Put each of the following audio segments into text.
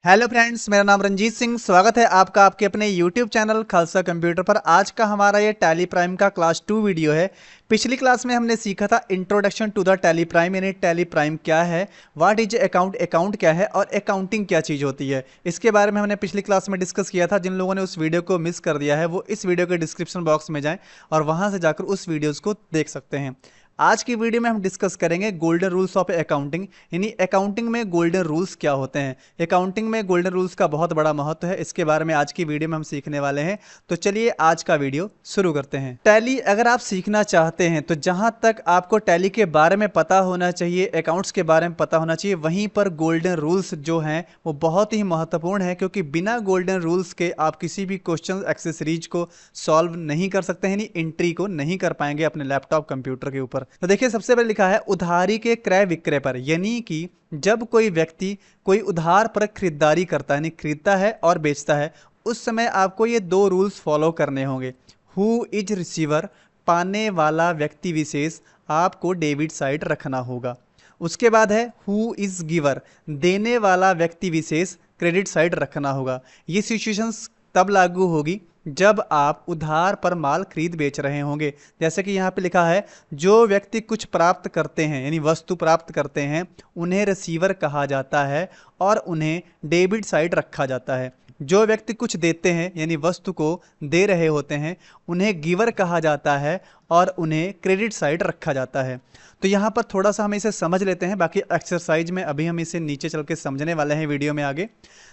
Hello friends, मेरा नाम रंजीत सिंह। स्वागत है आपका आपके अपने यूट्यूब चैनल खालसा कंप्यूटर पर। आज का हमारा ये टैली प्राइम का क्लास 2 वीडियो है। पिछली क्लास में हमने सीखा था introduction to the Tally Prime, यानी टैली प्राइम क्या है, व्हाट इज अकाउंट, अकाउंट क्या है और अकाउंटिंग क्या चीज़ होती है। इसके बारे में हमने पिछली क्लास में डिस्कस किया था। जिन लोगों ने उस वीडियो को मिस कर दिया है वो इस वीडियो के डिस्क्रिप्शन बॉक्स में जाएँ और वहाँ से जाकर उस वीडियोज़ को देख सकते हैं। आज की वीडियो में हम डिस्कस करेंगे गोल्डन रूल्स ऑफ अकाउंटिंग, यानी अकाउंटिंग में गोल्डन रूल्स क्या होते हैं। अकाउंटिंग में गोल्डन रूल्स का बहुत बड़ा महत्व है, इसके बारे में आज की वीडियो में हम सीखने वाले हैं। तो चलिए आज का वीडियो शुरू करते हैं। टैली अगर आप सीखना चाहते हैं तो जहां तक आपको टैली के बारे में पता होना चाहिए, अकाउंट्स के बारे में पता होना चाहिए, वहीं पर गोल्डन रूल्स जो हैं वो बहुत ही महत्वपूर्ण है, क्योंकि बिना गोल्डन रूल्स के आप किसी भी क्वेश्चन एक्सेसरीज को सॉल्व नहीं कर सकते हैं, यानी एंट्री को नहीं कर पाएंगे अपने लैपटॉप कंप्यूटर के ऊपर। तो देखिए, सबसे पहले लिखा है उधारी के क्रय विक्रय पर, यानी कि जब कोई व्यक्ति कोई उधार पर खरीदारी करता है, यानी खरीदता है और बेचता है, उस समय आपको ये दो रूल्स फॉलो करने होंगे। हु इज रिसीवर, पाने वाला व्यक्ति विशेष, आपको डेबिट साइड रखना होगा। उसके बाद है हु इज गिवर, देने वाला व्यक्ति विशेष, क्रेडिट साइड रखना होगा। ये सिचुएशंस तब लागू होगी जब आप उधार पर माल खरीद बेच रहे होंगे। जैसे कि यहाँ पे लिखा है, जो व्यक्ति कुछ प्राप्त करते हैं यानी वस्तु प्राप्त करते हैं उन्हें रिसीवर कहा जाता है और उन्हें डेबिट साइड रखा जाता है। जो व्यक्ति कुछ देते हैं यानी वस्तु को दे रहे होते हैं उन्हें गिवर कहा जाता है और उन्हें क्रेडिट साइड रखा जाता है। तो यहाँ पर थोड़ा सा हम इसे समझ लेते हैं, बाकी एक्सरसाइज में अभी हम इसे नीचे चल के समझने वाले हैं वीडियो में आगे।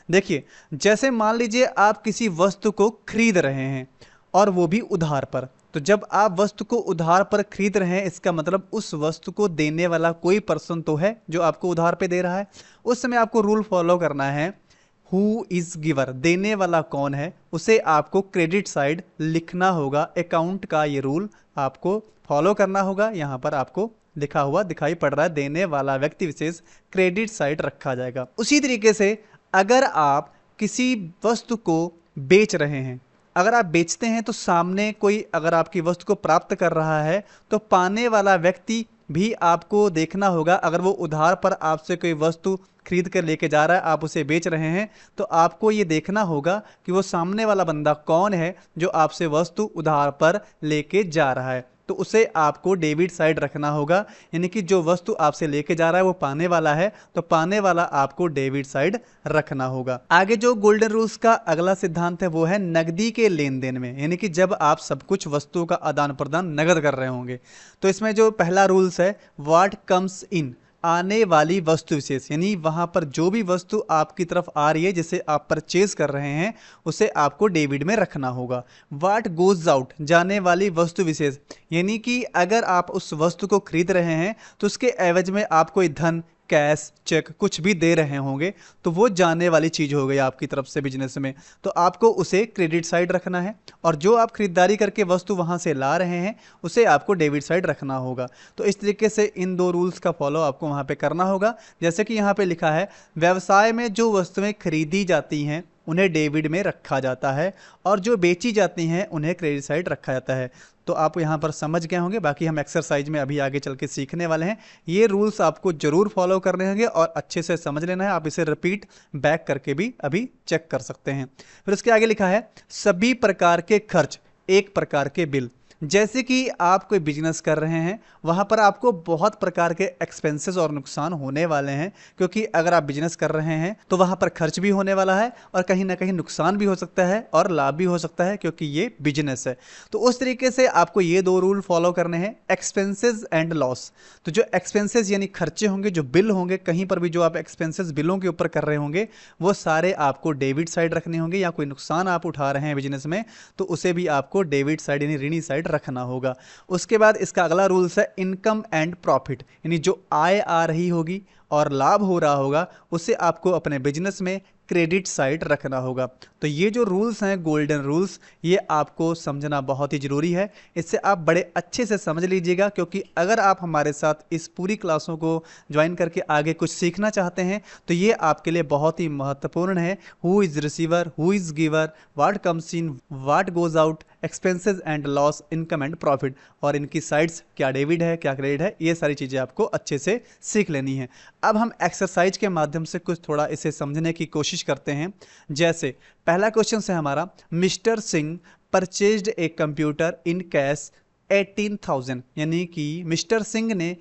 देखिए, जैसे मान लीजिए आप किसी वस्तु को खरीद रहे हैं और वो भी उधार पर। तो जब आप वस्तु को उधार पर खरीद रहे हैं, इसका मतलब उस वस्तु को देने वाला कोई पर्सन तो है जो आपको उधार पे दे रहा है। उस समय आपको रूल फॉलो करना है, हु इज गिवर, देने वाला कौन है, उसे आपको क्रेडिट साइड लिखना होगा। अकाउंट का ये रूल आपको फॉलो करना होगा। यहाँ पर आपको लिखा हुआ दिखाई पड़ रहा है, देने वाला व्यक्ति विशेष क्रेडिट साइड रखा जाएगा। उसी तरीके से अगर आप किसी वस्तु को बेच रहे हैं, अगर आप बेचते हैं तो सामने कोई अगर आपकी वस्तु को प्राप्त कर रहा है तो पाने वाला व्यक्ति भी आपको देखना होगा। अगर वो उधार पर आपसे कोई वस्तु खरीद कर लेके जा रहा है, आप उसे बेच रहे हैं, तो आपको ये देखना होगा कि वो सामने वाला बंदा कौन है जो आपसे वस्तु उधार पर लेके जा रहा है। तो उसे आपको डेबिट साइड रखना होगा, यानी कि जो वस्तु आपसे लेके जा रहा है वो पाने वाला है, तो पाने वाला आपको डेबिट साइड रखना होगा। आगे जो गोल्डन रूल्स का अगला सिद्धांत है वो है नकदी के लेन देन में, यानी कि जब आप सब कुछ वस्तुओं का आदान प्रदान नगद कर रहे होंगे। तो इसमें जो पहला रूल्स है, व्हाट कम्स इन, आने वाली वस्तु विशेष, यानी वहां पर जो भी वस्तु आपकी तरफ आ रही है जिसे आप परचेज कर रहे हैं उसे आपको डेबिट में रखना होगा। व्हाट गोज आउट, जाने वाली वस्तु विशेष, यानी कि अगर आप उस वस्तु को खरीद रहे हैं तो उसके एवज में आप कोई धन, कैश, चेक कुछ भी दे रहे होंगे तो वो जाने वाली चीज हो गई आपकी तरफ से बिजनेस में, तो आपको उसे क्रेडिट साइड रखना है। और जो आप खरीदारी करके वस्तु वहां से ला रहे हैं उसे आपको डेबिट साइड रखना होगा। तो इस तरीके से इन दो रूल्स का फॉलो आपको वहां पे करना होगा। जैसे कि यहाँ पे लिखा है, व्यवसाय में जो वस्तुएं खरीदी जाती हैं उन्हें डेबिट में रखा जाता है और जो बेची जाती हैं उन्हें क्रेडिट साइड रखा जाता है। तो आप यहाँ पर समझ गए होंगे, बाकी हम एक्सरसाइज में अभी आगे चल के सीखने वाले हैं। ये रूल्स आपको जरूर फॉलो करने होंगे और अच्छे से समझ लेना है। आप इसे रिपीट बैक करके भी अभी चेक कर सकते हैं। फिर उसके आगे लिखा है, सभी प्रकार के खर्च एक प्रकार के बिल। जैसे कि आप कोई बिजनेस कर रहे हैं, वहां पर आपको बहुत प्रकार के एक्सपेंसेस और नुकसान होने वाले हैं, क्योंकि अगर आप बिजनेस कर रहे हैं तो वहां पर खर्च भी होने वाला है और कहीं ना कहीं नुकसान भी हो सकता है और लाभ भी हो सकता है, क्योंकि ये बिजनेस है। तो उस तरीके से आपको ये दो रूल फॉलो करने हैं, एक्सपेंसेस एंड लॉस। तो जो एक्सपेंसेस यानी खर्चे होंगे, जो बिल होंगे, कहीं पर भी जो आप एक्सपेंसेस बिलों के ऊपर कर रहे होंगे वो सारे आपको डेबिट साइड रखने होंगे। या कोई नुकसान आप उठा रहे हैं बिजनेस में तो उसे भी आपको डेबिट साइड यानी ऋणी साइड रखना होगा। उसके बाद इसका अगला रूल्स है इनकम एंड प्रॉफिट, यानी जो आय आ रही होगी और लाभ हो रहा होगा उसे आपको अपने बिजनेस में क्रेडिट साइड रखना होगा। तो ये जो रूल्स हैं गोल्डन रूल्स, ये आपको समझना बहुत ही जरूरी है। इससे आप बड़े अच्छे से समझ लीजिएगा, क्योंकि अगर आप हमारे साथ इस पूरी क्लासों को ज्वाइन करके आगे कुछ सीखना चाहते हैं तो ये आपके लिए बहुत ही महत्वपूर्ण है। Who is receiver, who is giver, what comes in, what goes out, expenses and loss, income and profit, और इनकी साइड्स क्या डेबिट है क्या क्रेडिट है, ये सारी चीज़ें आपको अच्छे से सीख लेनी है। अब हम एक्सरसाइज के माध्यम से कुछ थोड़ा इसे समझने की कोशिश कोशिश करते हैं। जैसे पहला क्वेश्चन है हमारा, mister Singh purchased a computer in cash 18,000, यानी कि मिस्टर सिंह ने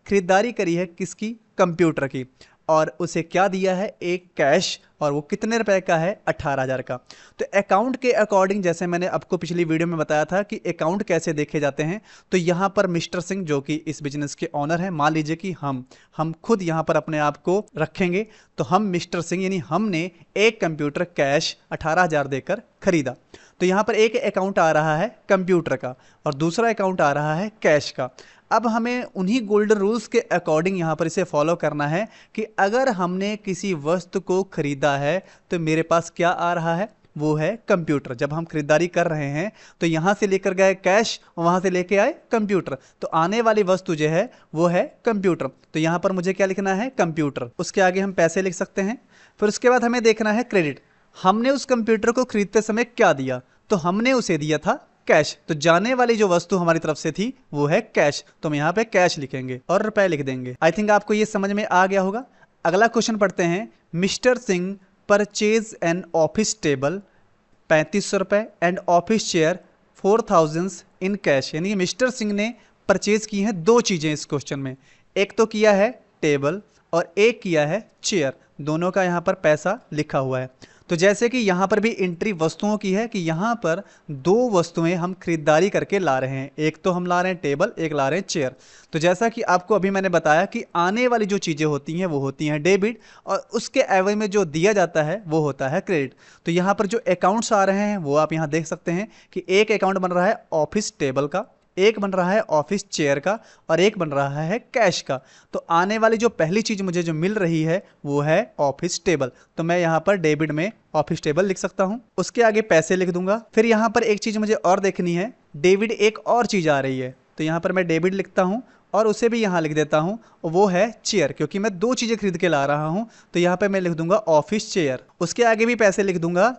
खरीदारी करी है किसकी, कंप्यूटर की, और उसे क्या दिया है, एक कैश, और वो कितने रुपए का है, 18,000 का। तो अकाउंट के अकॉर्डिंग, जैसे मैंने आपको पिछली वीडियो में बताया था कि अकाउंट कैसे देखे जाते हैं, तो यहाँ पर मिस्टर सिंह जो कि इस बिजनेस के ऑनर हैं, मान लीजिए कि हम खुद यहाँ पर अपने आप को रखेंगे, तो हम मिस्टर सिंह यानी हमने एक कंप्यूटर कैश 18,000 देकर खरीदा। तो यहाँ पर एक अकाउंट आ रहा है कंप्यूटर का और दूसरा अकाउंट आ रहा है कैश का। अब हमें उन्हीं गोल्डन रूल्स के अकॉर्डिंग यहाँ पर इसे फॉलो करना है कि अगर हमने किसी वस्तु को खरीदा है तो मेरे पास क्या आ रहा है, वो है कंप्यूटर। जब हम खरीदारी कर रहे हैं तो यहाँ से लेकर गए कैश और वहाँ से लेके आए कंप्यूटर, तो आने वाली वस्तु जो है वो है कंप्यूटर। तो यहाँ पर मुझे क्या लिखना है, कंप्यूटर। उसके आगे हम पैसे लिख सकते हैं। फिर उसके बाद हमें देखना है क्रेडिट। हमने उस कंप्यूटर को खरीदते समय क्या दिया, तो हमने उसे दिया था कैश। तो जाने वाली जो वस्तु हमारी तरफ से थी वो है कैश, तो हम यहाँ पे कैश लिखेंगे और रुपए लिख देंगे। आई थिंक आपको ये समझ में आ गया होगा। अगला क्वेश्चन पढ़ते हैं। Mister Singh purchase an office table 3500 रुपए and office chair 4,000 in cash, यानी मिस्टर सिंह ने परचेज की हैं दो चीजें इस क्वेश्चन में। एक तो किया है टेबल और एक किया है चेयर, दोनों का यहाँ पर पैसा लिखा हुआ है। तो जैसे कि यहाँ पर भी एंट्री वस्तुओं की है कि यहाँ पर दो वस्तुएं हम खरीदारी करके ला रहे हैं, एक तो हम ला रहे हैं टेबल, एक ला रहे हैं चेयर। तो जैसा कि आपको अभी मैंने बताया कि आने वाली जो चीज़ें होती हैं वो होती हैं डेबिट, और उसके एवज में जो दिया जाता है वो होता है क्रेडिट। तो यहाँ पर जो अकाउंट्स आ रहे हैं वो आप यहाँ देख सकते हैं कि एक अकाउंट बन रहा है ऑफिस टेबल का, एक बन रहा है ऑफिस चेयर का, और एक बन रहा है कैश का। तो आने वाली जो पहली चीज मुझे जो मिल रही है वो है ऑफिस टेबल, तो मैं यहाँ पर डेबिट में ऑफिस टेबल लिख सकता हूँ। उसके आगे पैसे लिख दूंगा। फिर यहाँ पर एक चीज मुझे और देखनी है, डेबिट एक और चीज आ रही है, तो यहाँ पर मैं डेबिट लिखता हूँ और उसे भी यहाँ लिख देता हूँ, वो है चेयर, क्योंकि मैं दो चीजें खरीद के ला रहा हूँ। तो यहाँ पे मैं लिख दूंगा ऑफिस चेयर। उसके आगे भी पैसे लिख दूंगा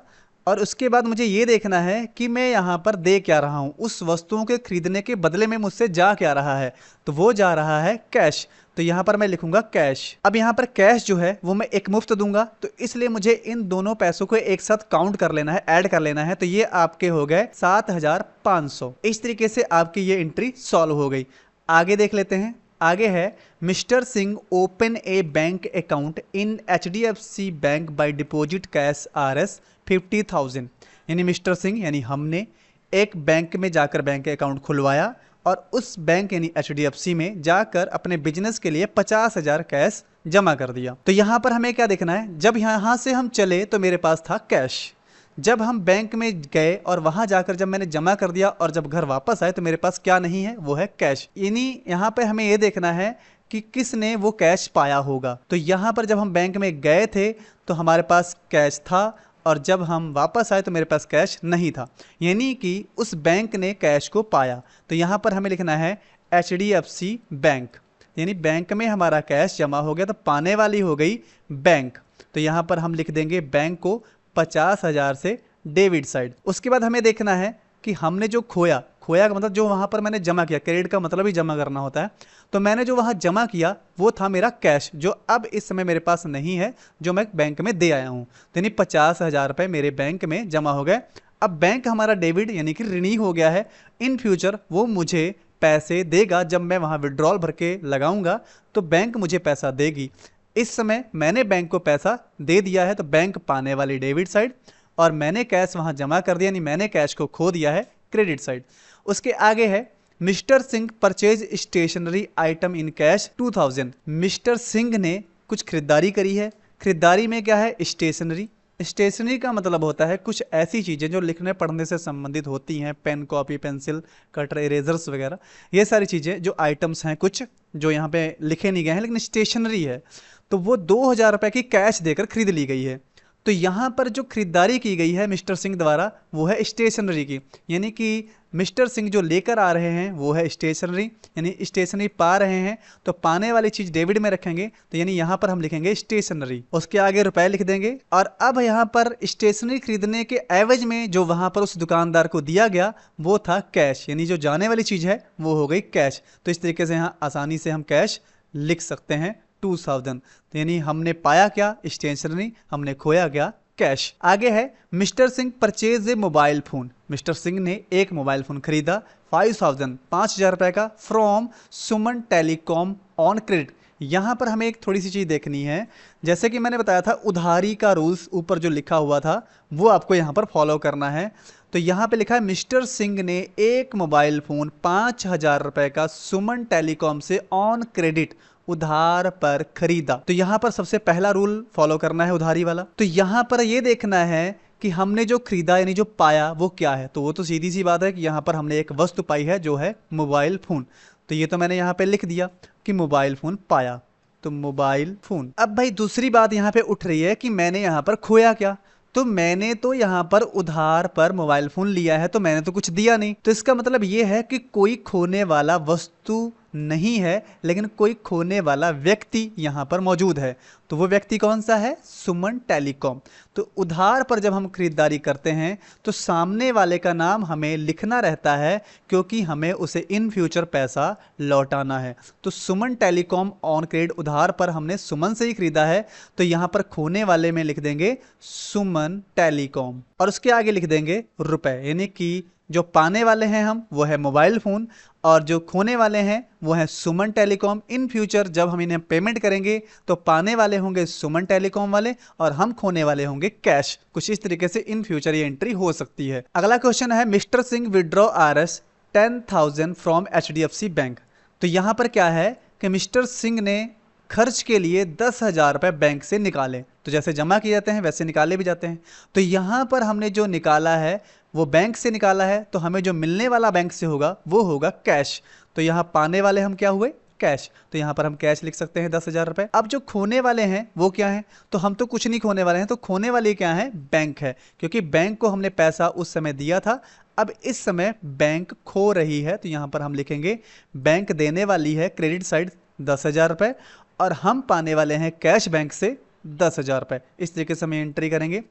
और उसके बाद मुझे ये देखना है कि मैं यहाँ पर दे क्या रहा हूँ, उस वस्तुओं के खरीदने के बदले में मुझसे जा क्या रहा है, तो वो जा रहा है कैश। तो यहाँ पर मैं लिखूंगा कैश। अब यहाँ पर कैश जो है वो मैं एक मुफ्त दूंगा, तो इसलिए मुझे इन दोनों पैसों को एक साथ काउंट कर लेना है, ऐड कर लेना है। तो ये आपके हो गए 7,500। इस तरीके से आपकी ये एंट्री सॉल्व हो गई। आगे देख लेते हैं। आगे है mister Singh open A bank account in HDFC bank by deposit cash RS 50,000, यानी मिस्टर सिंह यानी हमने एक बैंक में जाकर बैंक अकाउंट खुलवाया और उस बैंक यानी HDFC में जाकर अपने बिजनेस के लिए 50,000 कैश जमा कर दिया। तो यहाँ पर हमें क्या देखना है, जब यहाँ से हम चले तो मेरे पास था कैश, जब हम बैंक में गए और वहां जाकर जब मैंने जमा कर दिया और जब घर वापस आए तो मेरे पास क्या नहीं है, वो है कैश। यानी यहाँ पे हमें ये देखना है कि किसने वो कैश पाया होगा। तो यहाँ पर जब हम बैंक में गए थे तो हमारे पास कैश था और जब हम वापस आए तो मेरे पास कैश नहीं था, यानी कि उस बैंक ने कैश को पाया। तो यहाँ पर हमें लिखना है HDFC बैंक, यानी बैंक में हमारा कैश जमा हो गया, तो पाने वाली हो गई बैंक। तो यहाँ पर हम लिख देंगे बैंक को 50,000 से डेबिट साइड। उसके बाद हमें देखना है कि हमने जो खोया का मतलब जो वहां पर मैंने जमा किया, क्रेडिट का मतलब ही जमा करना होता है। तो मैंने जो वहां जमा किया वो था मेरा कैश, जो अब इस समय मेरे पास नहीं है, जो मैं बैंक में दे आया हूं। तो यानी 50,000 रुपए मेरे बैंक में जमा हो गए। अब बैंक हमारा डेबिट यानी कि ऋणी हो गया है। इन फ्यूचर वो मुझे पैसे देगा, जब मैं वहां विड्रॉल भर के लगाऊंगा तो बैंक मुझे पैसा देगी। इस समय मैंने बैंक को पैसा दे दिया है, तो बैंक पाने वाली डेबिट साइड, और मैंने कैश वहां जमा कर दिया, यानी मैंने कैश को खो दिया है, क्रेडिट साइड। उसके आगे है mister Singh purchase stationery item in cash 2,000। Mister Singh ने कुछ खरीदारी करी है। खरीदारी में क्या है, स्टेशनरी। स्टेशनरी का मतलब होता है कुछ ऐसी चीज़ें जो लिखने पढ़ने से संबंधित होती हैं, pen, copy, pencil, cutter, erasers वगैरह, ये सारी चीज़ें जो आइटम्स हैं, कुछ जो यहाँ पे लिखे नहीं गए हैं लेकिन स्टेशनरी है। तो वो 2,000 रुपए की कैश देकर खरीद ली गई है। तो यहाँ पर जो खरीदारी की गई है मिस्टर सिंह द्वारा वो है स्टेशनरी की, यानी कि मिस्टर सिंह जो लेकर आ रहे हैं वो है स्टेशनरी, यानी स्टेशनरी पा रहे हैं, तो पाने वाली चीज डेबिट में रखेंगे, तो यानी यहाँ पर हम लिखेंगे स्टेशनरी। उसके आगे रुपए लिख देंगे। और अब यहाँ पर स्टेशनरी खरीदने के एवज में जो वहां पर उस दुकानदार को दिया गया वो था कैश, यानी जो जाने वाली चीज है वो हो गई कैश। तो इस तरीके से यहाँ आसानी से हम कैश लिख सकते हैं 2000। तो यानी हमने पाया क्या? स्टेशनरी, हमने खोया क्या? कैश। आगे है mister Singh purchase a mobile phone. Mister Singh ने एक मोबाइल फोन खरीदा 5000 ₹5000 का from Suman telecom on credit. यहाँ पर हमें एक थोड़ी सी चीज़ देखनी है। जैसे कि मैंने बताया था उधारी का रूल्स ऊपर जो लिखा हुआ था वो आपको यहाँ पर फॉलो करना है। तो यहाँ पे लिखा है मिस्टर सिंह ने एक मोबाइल फ़ोन 5000 रुपये का सुमन टेलीकॉम से ऑन क्रेडिट उधार पर खरीदा। तो यहाँ पर सबसे पहला रूल फॉलो करना है उधारी वाला। तो यहाँ पर ये देखना है कि हमने जो खरीदा यानी जो पाया वो क्या है। तो वो तो सीधी सी बात है कि यहाँ पर हमने एक वस्तु पाई है जो है मोबाइल फ़ोन। तो ये तो मैंने यहाँ पे लिख दिया कि मोबाइल फ़ोन पाया, तो मोबाइल फ़ोन। अब भाई दूसरी बात यहाँ पे उठ रही है कि मैंने यहाँ पर खोया क्या। तो मैंने तो यहाँ पर उधार पर मोबाइल फ़ोन लिया है, तो मैंने तो कुछ दिया नहीं। तो इसका मतलब ये है कि कोई खोने वाला वस्तु नहीं है, लेकिन कोई खोने वाला व्यक्ति यहाँ पर मौजूद है। तो वो व्यक्ति कौन सा है? सुमन टेलीकॉम। तो उधार पर जब हम खरीदारी करते हैं तो सामने वाले का नाम हमें लिखना रहता है, क्योंकि हमें उसे इन फ्यूचर पैसा लौटाना है। तो सुमन टेलीकॉम ऑन क्रेडिट उधार पर हमने सुमन से ही खरीदा है, तो यहाँ पर खोने वाले में लिख देंगे सुमन टेलीकॉम और उसके आगे लिख देंगे रुपए। यानी कि जो पाने वाले हैं हम वो है मोबाइल फ़ोन और जो खोने वाले हैं वो है सुमन टेलीकॉम। इन फ्यूचर जब हम इन्हें पेमेंट करेंगे तो पाने वाले होंगे सुमन टेलीकॉम वाले और हम खोने वाले होंगे कैश। कुछ इस तरीके से इन फ्यूचर ये एंट्री हो सकती है। अगला क्वेश्चन है mister Singh withdraw RS 10,000 from HDFC bank. तो यहाँ पर क्या है कि मिस्टर सिंह ने खर्च के लिए 10,000 रुपये बैंक से निकाले। तो जैसे जमा किए जाते हैं वैसे निकाले भी जाते हैं। तो यहाँ पर हमने जो निकाला है वो बैंक से निकाला है, तो हमें जो मिलने वाला बैंक से होगा वो होगा कैश। तो यहाँ पाने वाले हम क्या हुए? कैश। तो यहाँ पर हम कैश लिख सकते हैं 10,000 रुपये। अब जो खोने वाले हैं वो क्या हैं? तो हम तो कुछ नहीं खोने वाले हैं, तो खोने वाले क्या है? बैंक है, क्योंकि बैंक को हमने पैसा उस समय दिया था, अब इस समय बैंक खो रही है। तो यहाँ पर हम लिखेंगे बैंक देने वाली है क्रेडिट साइड 10,000 रुपये और हम पाने वाले हैं कैश बैंक से 10,000 रुपये। इस तरीके से हम एंट्री करेंगे।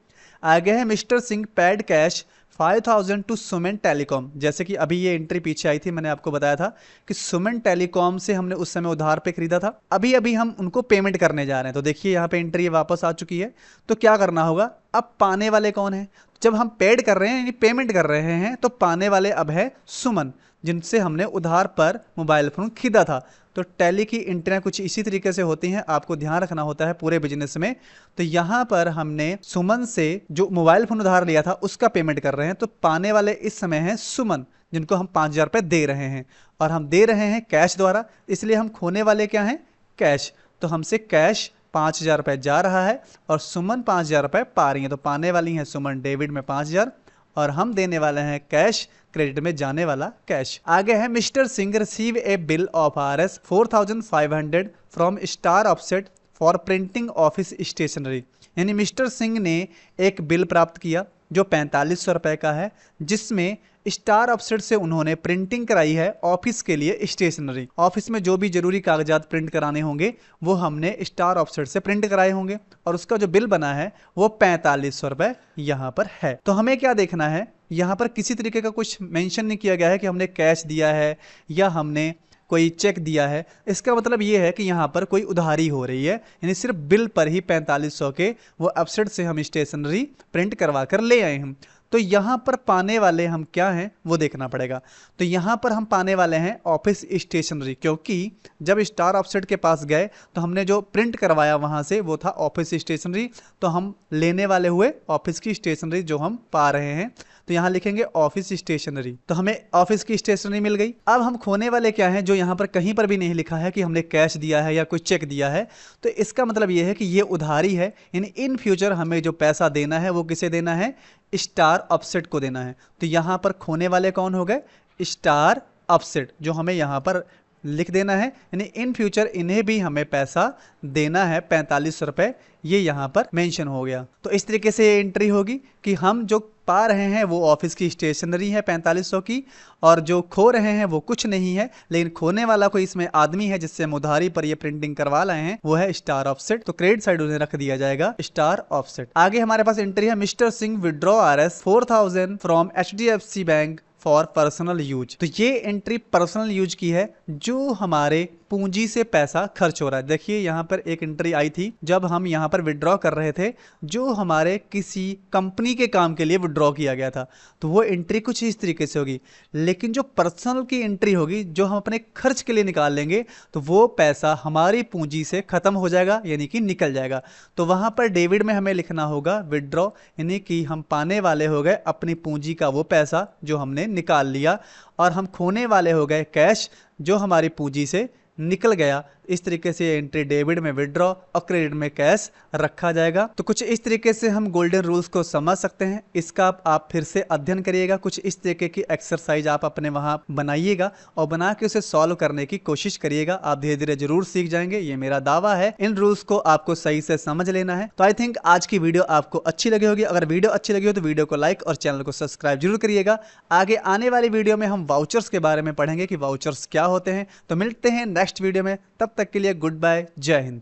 आगे है mister Singh paid cash 5,000 to Suman telecom. जैसे कि अभी ये एंट्री पीछे आई थी, मैंने आपको बताया था कि सुमन टेलीकॉम से हमने उस समय उधार पे खरीदा था, अभी अभी हम उनको पेमेंट करने जा रहे हैं। तो देखिए यहाँ पे एंट्री वापस आ चुकी है। तो क्या करना होगा? अब पाने वाले कौन है? जब हम पेड कर रहे हैं यानी पेमेंट कर रहे हैं, तो पाने वाले अब है सुमन, जिनसे हमने उधार पर मोबाइल फोन खरीदा था। तो टैली की एंट्रियां कुछ इसी तरीके से होती हैं, आपको ध्यान रखना होता है पूरे बिजनेस में। तो यहाँ पर हमने सुमन से जो मोबाइल फोन उधार लिया था उसका पेमेंट कर रहे हैं, तो पाने वाले इस समय हैं सुमन, जिनको हम 5,000 रुपये दे रहे हैं और हम दे रहे हैं कैश द्वारा, इसलिए हम खोने वाले क्या हैं? कैश। तो हमसे कैश 5,000 रुपये जा रहा है और सुमन 5,000 रुपये पा रही है। तो पाने वाली हैं सुमन डेबिट में 5,000 और हम देने वाले हैं कैश, क्रेडिट में जाने वाला कैश। आगे है mister Singh receive a bill of RS 4,500 from star offset for printing office stationery. यानी मिस्टर सिंह ने एक बिल प्राप्त किया जो 4,500 रुपये का है, जिसमें स्टार ऑफसेट से उन्होंने प्रिंटिंग कराई है ऑफिस के लिए स्टेशनरी। ऑफिस में जो भी जरूरी कागजात प्रिंट कराने होंगे वो हमने स्टार ऑफसेट से प्रिंट कराए होंगे और उसका जो बिल बना है वो 4,500 रुपये यहाँ पर है। तो हमें क्या देखना है? यहाँ पर किसी तरीके का कुछ मेंशन नहीं किया गया है कि हमने कैश दिया है या हमने कोई चेक दिया है। इसका मतलब ये है कि यहाँ पर कोई उधारी हो रही है, यानी सिर्फ बिल पर ही 4,500 के वो ऑफसेट से हम स्टेशनरी प्रिंट करवा कर ले आए हैं। तो यहाँ पर पाने वाले हम क्या हैं वो देखना पड़ेगा। तो यहाँ पर हम पाने वाले हैं ऑफिस स्टेशनरी, क्योंकि जब स्टार ऑफसेट के पास गए तो हमने जो प्रिंट करवाया वहाँ से वो था ऑफिस स्टेशनरी, तो हम लेने वाले हुए ऑफिस की स्टेशनरी जो हम पा रहे हैं। तो यहाँ लिखेंगे ऑफिस स्टेशनरी, तो हमें ऑफिस की स्टेशनरी मिल गई। अब हम खोने वाले क्या हैं? जो यहाँ पर कहीं पर भी नहीं लिखा है कि हमने कैश दिया है या कोई चेक दिया है, तो इसका मतलब ये है कि ये उधारी है, यानी इन फ्यूचर हमें जो पैसा देना है वो किसे देना है? स्टार ऑफसेट को देना है। तो यहाँ पर खोने वाले कौन हो गए? स्टार ऑफसेट, जो हमें यहाँ पर लिख देना है, यानी इन फ्यूचर इन्हें भी हमें पैसा देना है 4,500 रुपये, ये यहाँ पर मेंशन हो गया। तो इस तरीके से ये एंट्री होगी कि हम जो पा रहे हैं वो ऑफिस की स्टेशनरी है 4,500 की, और जो खो रहे हैं वो कुछ नहीं है, लेकिन खोने वाला कोई इसमें आदमी है जिससे हम उधारी पर ये प्रिंटिंग करवा लाए हैं, वो है स्टार ऑफसेट। तो क्रेडिट साइड उन्हें रख दिया जाएगा स्टार ऑफसेट। आगे हमारे पास एंट्री है mister Singh withdraw RS 4,000 from HDFC bank for personal use. तो ये एंट्री पर्सनल यूज की है, जो हमारे पूंजी से पैसा खर्च हो रहा है। देखिए यहाँ पर एक एंट्री आई थी जब हम यहाँ पर विड्रॉ कर रहे थे, जो हमारे किसी कंपनी के काम के लिए विड्रॉ किया गया था, तो वो एंट्री कुछ इस तरीके से होगी। लेकिन जो पर्सनल की एंट्री होगी, जो हम अपने खर्च के लिए निकाल लेंगे, तो वो पैसा हमारी पूंजी से खत्म हो जाएगा, यानी कि निकल जाएगा। तो वहां पर डेबिट में हमें लिखना होगा विड्रॉ, यानी कि हम पाने वाले हो गए अपनी पूंजी का वो पैसा जो हमने निकाल लिया, और हम खोने वाले हो गए कैश जो हमारी पूंजी से निकल गया। इस तरीके से एंट्री डेबिट में विड्रॉ और क्रेडिट में कैश रखा जाएगा। तो कुछ इस तरीके से हम गोल्डन रूल्स को समझ सकते हैं। इसका आप फिर से अध्ययन करिएगा, कुछ इस तरीके की एक्सरसाइज आप अपने वहां बनाइएगा और बना के उसे सॉल्व करने की कोशिश करिएगा। आप धीरे धीरे जरूर सीख जाएंगे, ये मेरा दावा है। इन रूल्स को आपको सही से समझ लेना है। तो आई थिंक आज की वीडियो आपको अच्छी लगी होगी। अगर वीडियो अच्छी लगी हो तो वीडियो को लाइक और चैनल को सब्सक्राइब जरूर करिएगा। आगे आने वाली वीडियो में हम वाउचर्स के बारे में पढ़ेंगे कि वाउचर्स क्या होते हैं। तो मिलते हैं नेक्स्ट वीडियो में, तब तक के लिए गुड बाय, जय हिंद।